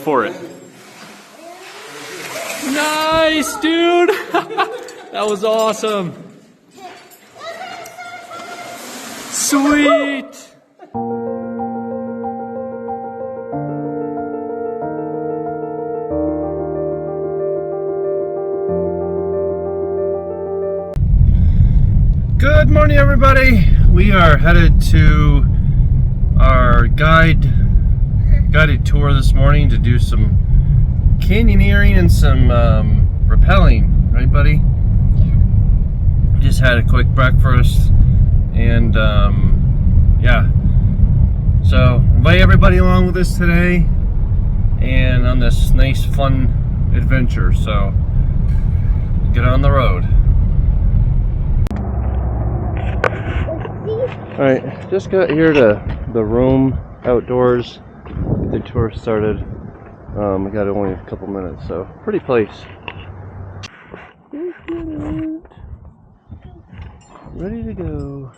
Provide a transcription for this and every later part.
For it. Nice, dude. That was awesome. Sweet. Good morning, everybody. We are headed to our guided tour this morning to do some canyoneering and some rappelling, right, buddy? Yeah. Just had a quick breakfast, and yeah. So invite everybody along with us today, and on this nice, fun adventure. So get on the road. All right, just got here to the room outdoors. Get the tour started. We got only a couple minutes, so pretty place. Ready to go.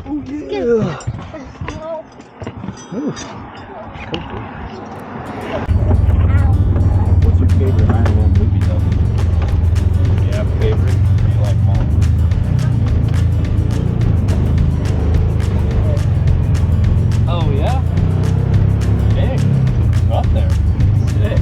Yeah. Ooh, comfy. What's your favorite Iron Man movie though? Do you have a favorite? Or do you like them all? Oh yeah? Hey, go up there. Sick.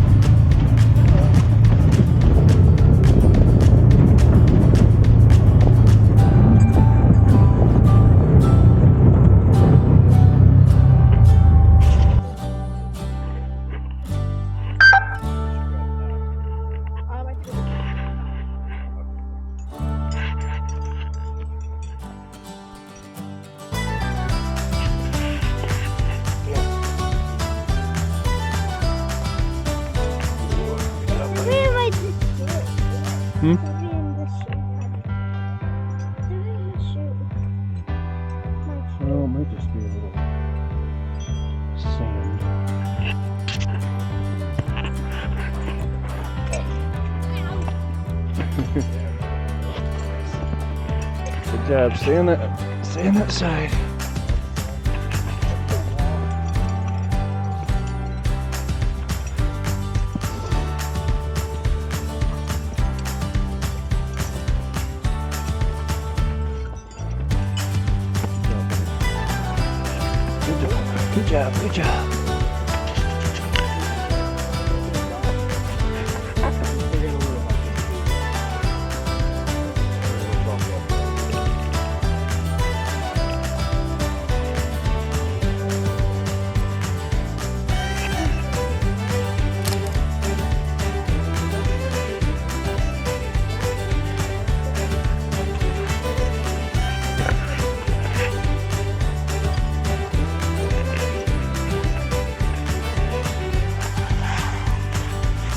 Hmm? Oh, it might just be a little sand. Good job. Stay on that side. Good job, good job.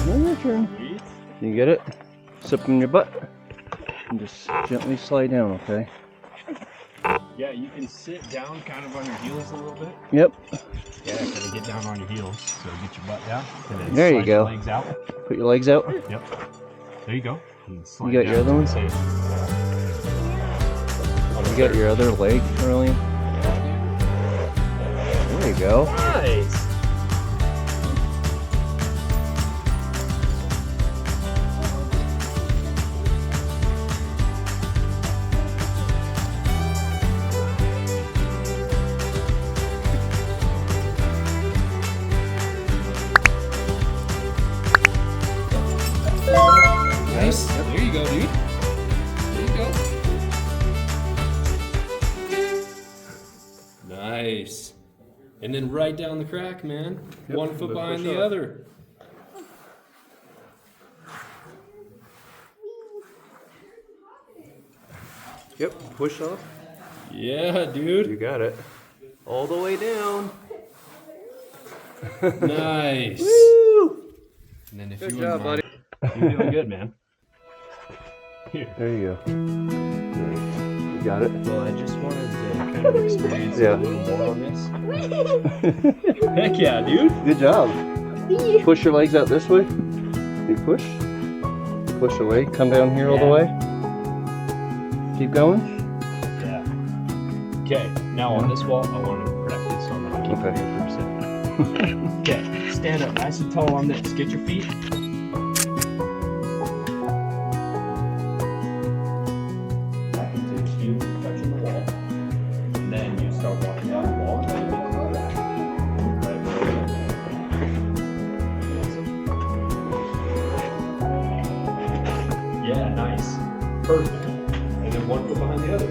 Your turn. You get it? Sip in your butt. And just gently slide down, okay? Yeah, you can sit down kind of on your heels a little bit. Yep. Yeah, kind of get down on your heels. So get your butt down. And then There you slide go. your legs out. Put your legs out. Yep. There you go. You got your other one? You got your other leg, Aurelian? There you go. Nice. Nice. Yep. There you go, dude. There you go. Nice. And then right down the crack, man. Yep. 1 foot behind the off. other. Yep, push off. Yeah, dude. You got it. All the way down. Nice. Woo! And then if Good you job, wouldn't mind, you're doing good, man. Here. There you go. You got it. Well, I just wanted to kind of experience Yeah. a little more on this. Heck yeah, dude. Good job. Push your legs out this way. You push. Push away. Come down here all the way. Keep going. Yeah. Okay, now on this wall, I want to practice on that. Keep Okay. it for a second. Okay, stand up nice and tall on this. Get your feet. That takes you touching the wall. And then you start walking down the wall. Yeah, nice. Perfect. And then one foot behind the other.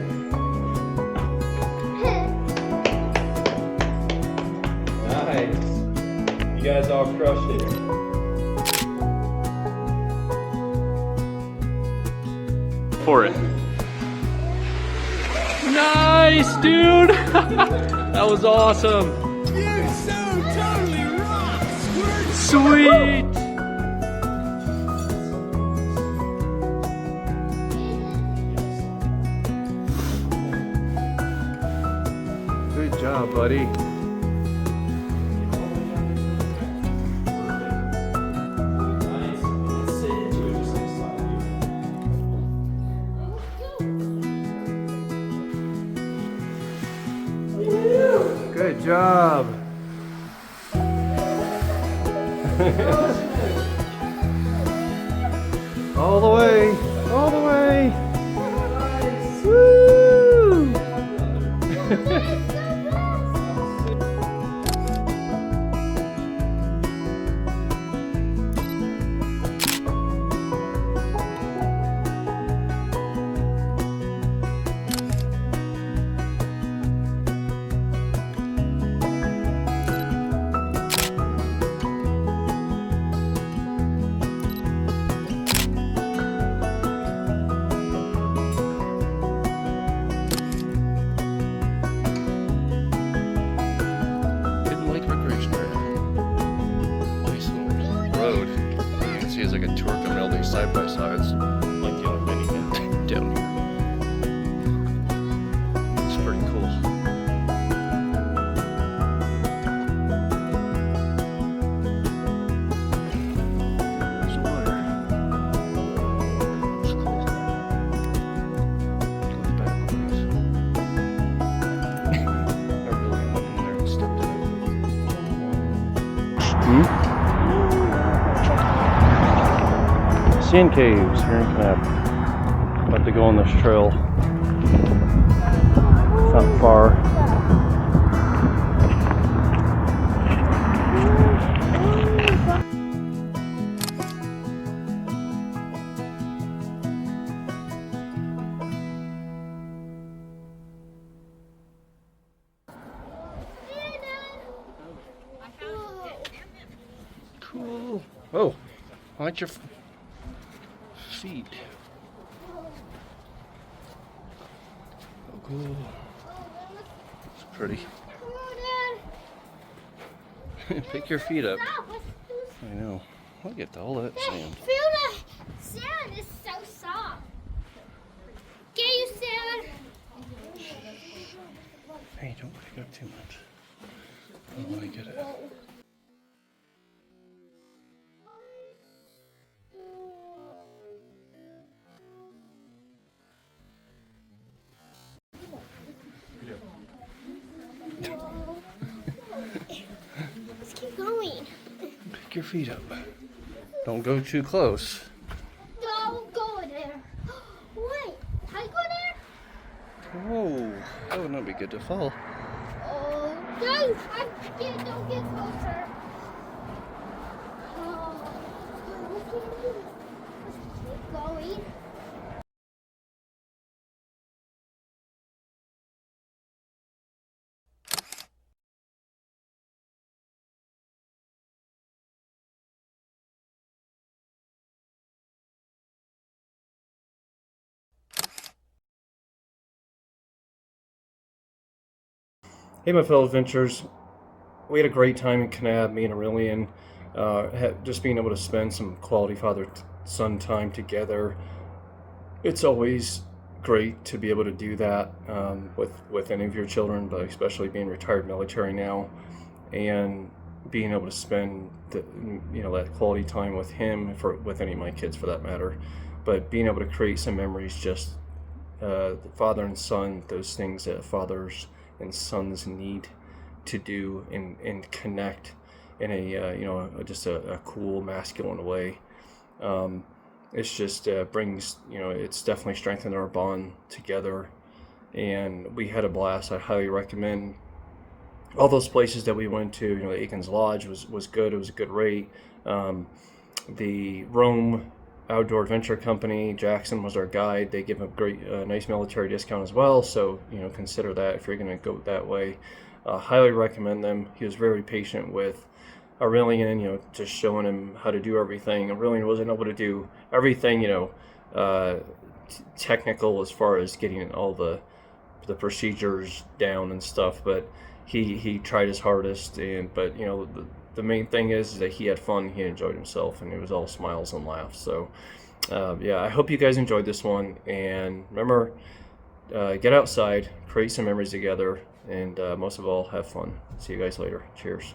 Nice. You guys all crushed it. For it. Nice, dude! That was awesome. You so totally rock, Squirt! Sweet! Good job, buddy. Good job. All the way, all the way. Woo! Road. You can see it's like a tour coming all these side by sides, like the only mini down here. It's pretty cool. There's water. It's cool. Go back, please. I really went in there and stepped in it. Sand caves here in Canab. About to go on this trail. It's not far. Cool. Oh, I like your feet. Oh, cool. It's pretty. Pick your feet up. I know. Look at all that sand. Feel the sand is so soft. Get you sand. Hey, don't pick up too much. Oh, I get it. Let's keep going. Pick your feet up. Don't go too close. Don't go there. Wait, I go there? Whoa, that would not be good to fall. Oh, guys, don't get closer. Oh, we can't do it. Let's keep going. Hey, my fellow adventurers. We had a great time in Canab, me and Aurelian. Just being able to spend some quality father-son time together. It's always great to be able to do that with any of your children, but especially being retired military now, and being able to spend that quality time with him, with any of my kids for that matter. But being able to create some memories, just father and son, those things that fathers and sons need to do and connect in a just a cool masculine way. It's just brings, it's definitely strengthened our bond together, and we had a blast. I highly recommend all those places that we went to. The Aikens Lodge was good. It was a good rate. The Rome Outdoor Adventure Company, Jackson was our guide. They give a great, nice military discount as well. So consider that if you're going to go that way. Highly recommend them. He was very patient with Aurelian, just showing him how to do everything. Aurelian wasn't able to do everything, technical as far as getting all the procedures down and stuff, but he tried his hardest. But the main thing is that he had fun, he enjoyed himself, and it was all smiles and laughs. So I hope you guys enjoyed this one, and remember, get outside, create some memories together, and most of all, have fun. See you guys later. Cheers.